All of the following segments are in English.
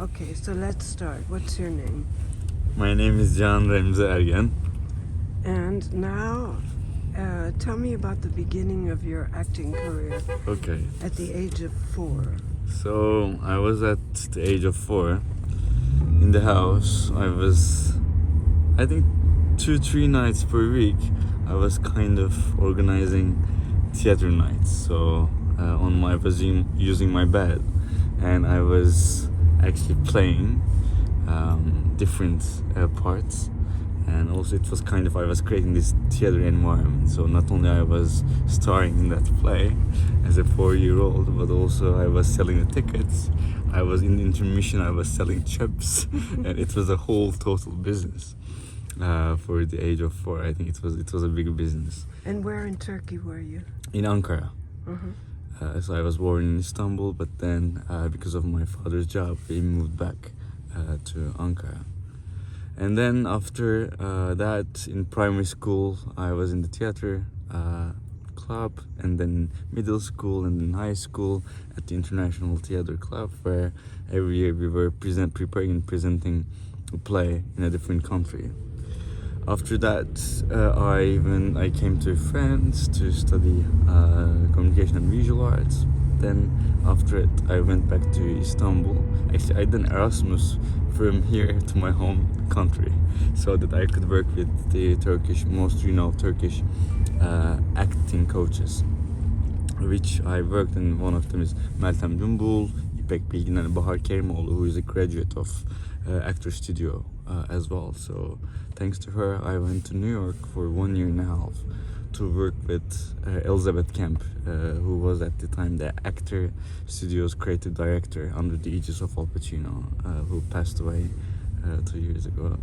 Okay, so let's start. What's your name? My name is Remzi Ergen. And now, tell me about the beginning of your acting career Okay, at the age of 4. so I was at the age of 4 in the house. I think, 2-3 nights per week. I was kind of organizing theater nights. So I was using my bed, and I was actually playing different parts. And also it was kind of, I was creating this theater environment. So not only I was starring in that play as a 4-year-old, but also I was selling the tickets. I was in the intermission, I was selling chips, and it was a whole total business. For the age of 4, I think it was a big business. And where in Turkey were you? In Ankara. Uh-huh. So I was born in Istanbul, but then because of my father's job, we moved back to Ankara. And then after that, in primary school, I was in the theater club, and then middle school and then high school at the International Theater Club, where every year we were preparing and presenting a play in a different country. After that, I came to France to study communication and visual arts. Then after it, I went back to Istanbul. Actually, I did Erasmus from here to my home country, so that I could work with the most renowned Turkish acting coaches, which I worked in. One of them is Meltem Cumbul, İpek Bilgin, and Bahar Kerimoğlu, who is a graduate of Actor Studio as well. So thanks to her, I went to New York for 1 year and a half to work with Elizabeth Kemp, who was at the time the Actor Studio's creative director under the aegis of Al Pacino, who passed away 2 years ago.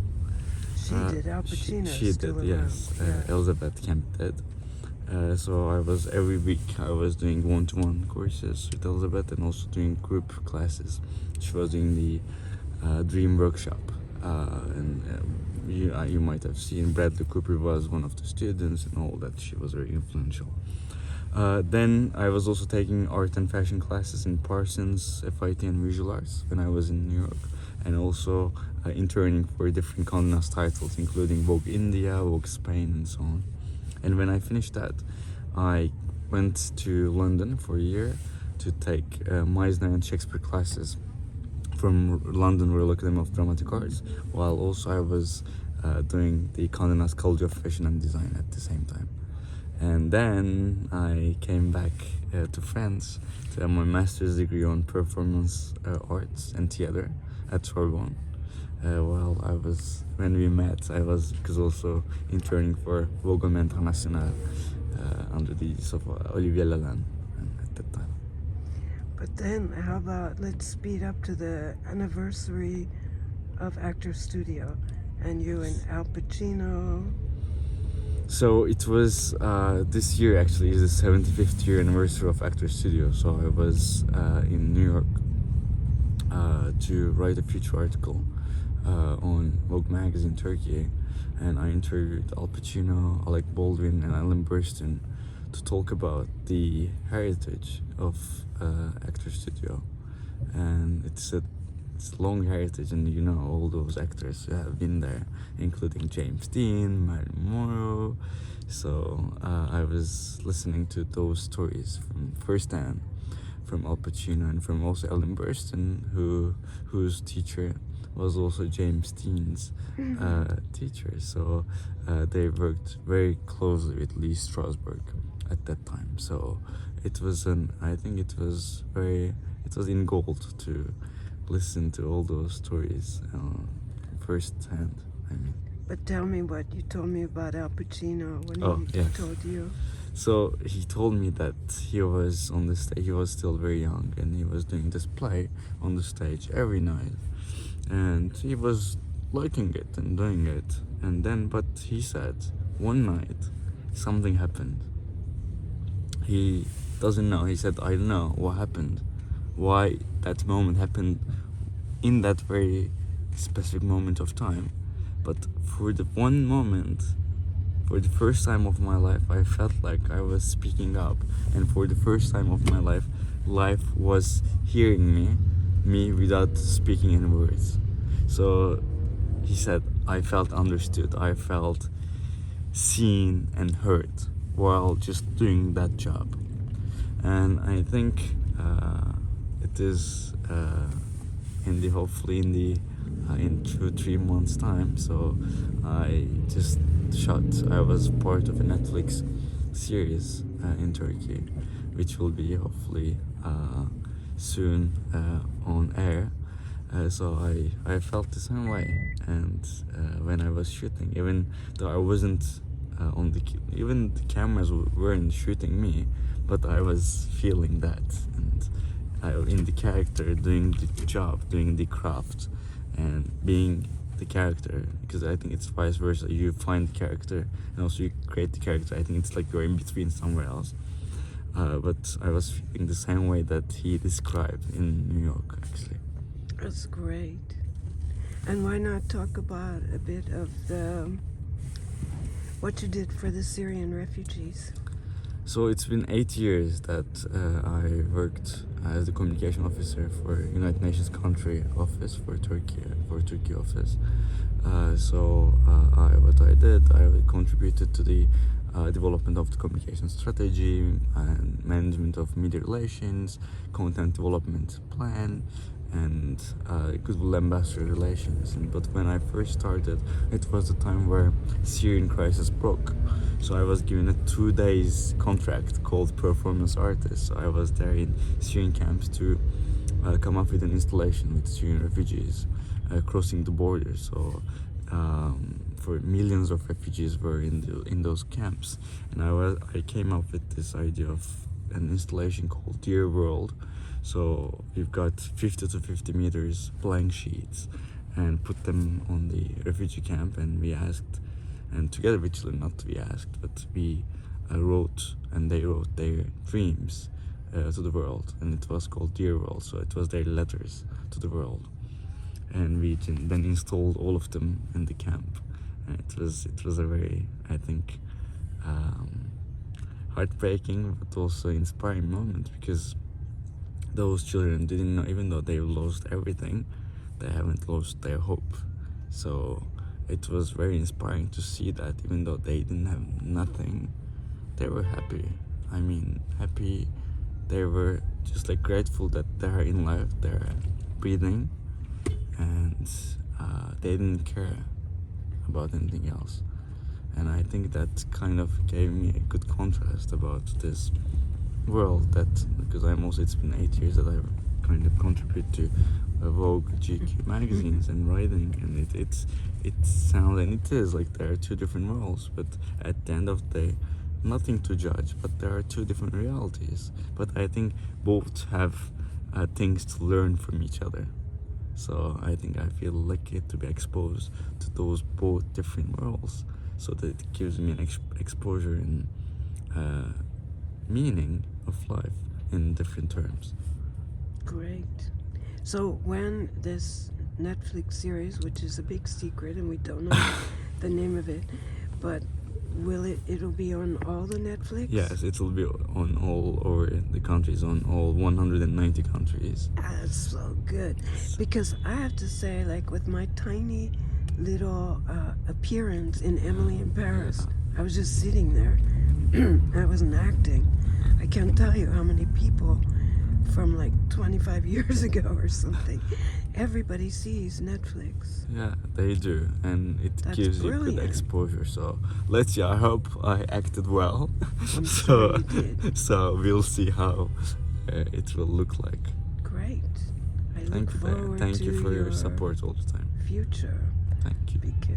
She did. Al Pacino She still did, around. yes. Yeah. Elizabeth Kemp did. So every week I was doing one-to-one courses with Elizabeth, and also doing group classes. She was doing the Dream Workshop, and you might have seen Bradley Cooper was one of the students and all that. She was very influential. Then I was also taking art and fashion classes in Parsons, FIT, and Visual Arts when I was in New York, and also interning for different Condé Nast titles, including Vogue India, Vogue Spain, and so on. And when I finished that, I went to London for a year to take Meisner and Shakespeare classes from London Royal Academy of Dramatic Arts, while also I was doing the Condé Nast College of Fashion and Design at the same time. And then I came back to France to have my master's degree on performance arts and theater at Sorbonne. When we met, I was also interning for Vogue International under the aegis of Olivier Lalande at that time. But then, how about let's speed up to the anniversary of Actor Studio, and you and Al Pacino. So it was this year actually is the 75th year anniversary of Actor Studio. So I was in New York to write a feature article on Vogue magazine Turkey, and I interviewed Al Pacino, Alec Baldwin, and Ellen Burstyn to talk about the heritage of Actor Studio. And it's a long heritage, and all those actors who have been there, including James Dean, Marilyn Monroe. So I was listening to those stories from firsthand from Al Pacino and from also Ellen Burstyn, whose teacher was also James Dean's teacher. So they worked very closely with Lee Strasberg at that time. So it was in gold to listen to all those stories firsthand. But tell me what you told me about Al Pacino when he told you. So he told me that he was on the stage. He was still very young, and he was doing this play on the stage every night, and he was liking it and doing it. And then, but he said one night something happened. He doesn't know. He said, "I don't know what happened, why that moment happened in that very specific moment of time, but for the one moment, for the first time of my life, I felt like I was speaking up, and for the first time of my life was hearing me me without speaking any words. So he said, I felt understood, I felt seen and heard while just doing that job. And I think it is hopefully in 2-3 months time. So I just I was part of a Netflix series in Turkey, which will be hopefully soon on air. So I felt the same way, and when I was shooting, even though I wasn't even the cameras weren't shooting me, but I was feeling that, and in the character, doing the job, doing the craft, and being the character. Because I think it's vice versa. You find the character, and also you create the character. I think it's like you're in between somewhere else. But I was feeling the same way that he described in New York, actually. That's great. And why not talk about a bit of what you did for the Syrian refugees? So it's been 8 years that I worked as the communication officer for United Nations country office for Turkey office. What I did, I contributed to the development of the communication strategy and management of media relations, content development plan, and goodwill ambassador relations. But when I first started, it was the time where Syrian crisis broke. So I was given a 2 days contract called performance artist. So I was there in Syrian camps to come up with an installation with Syrian refugees crossing the border. So for millions of refugees were in those camps, and I came up with this idea of an installation called Dear World. So we've got 50 to 50 meters blank sheets and put them on the refugee camp, and we asked, and together with children, not we asked, but we wrote, and they wrote their dreams to the world, and it was called Dear World. So it was their letters to the world, and we then installed all of them in the camp. And it was a very, I think, heartbreaking but also inspiring moment, because those children didn't know, even though they lost everything, they haven't lost their hope. So it was very inspiring to see that even though they didn't have nothing, they were happy. I mean, happy. They were just like grateful that they're in life, they're breathing, and they didn't care about anything else. And I think that kind of gave me a good contrast about this world, that because it's been 8 years that I've kind of contributed to Vogue, GQ magazines and writing, and it sounds, and it is like there are two different worlds, but at the end of the day, nothing to judge, but there are two different realities. But I think both have things to learn from each other. So I think I feel lucky to be exposed to those both different worlds, so that it gives me an exposure and meaning of life in different terms. Great. So when this Netflix series, which is a big secret and we don't know the name of it, but it'll be on all the Netflix? Yes, it will be on all over the countries, on all 190 countries. That's so good. Because I have to say, like with my tiny little appearance in Emily in Paris, I was just sitting there. I wasn't acting. I can't tell you how many people from like 25 years ago or something, everybody sees Netflix. Yeah, they do, and That's gives brilliant. you good exposure. So let's see. I hope I acted well. I'm sure you did. So we'll see how it will look like. Great. I look Thank you, forward thank to you for your support all the time. future. Thank you. Because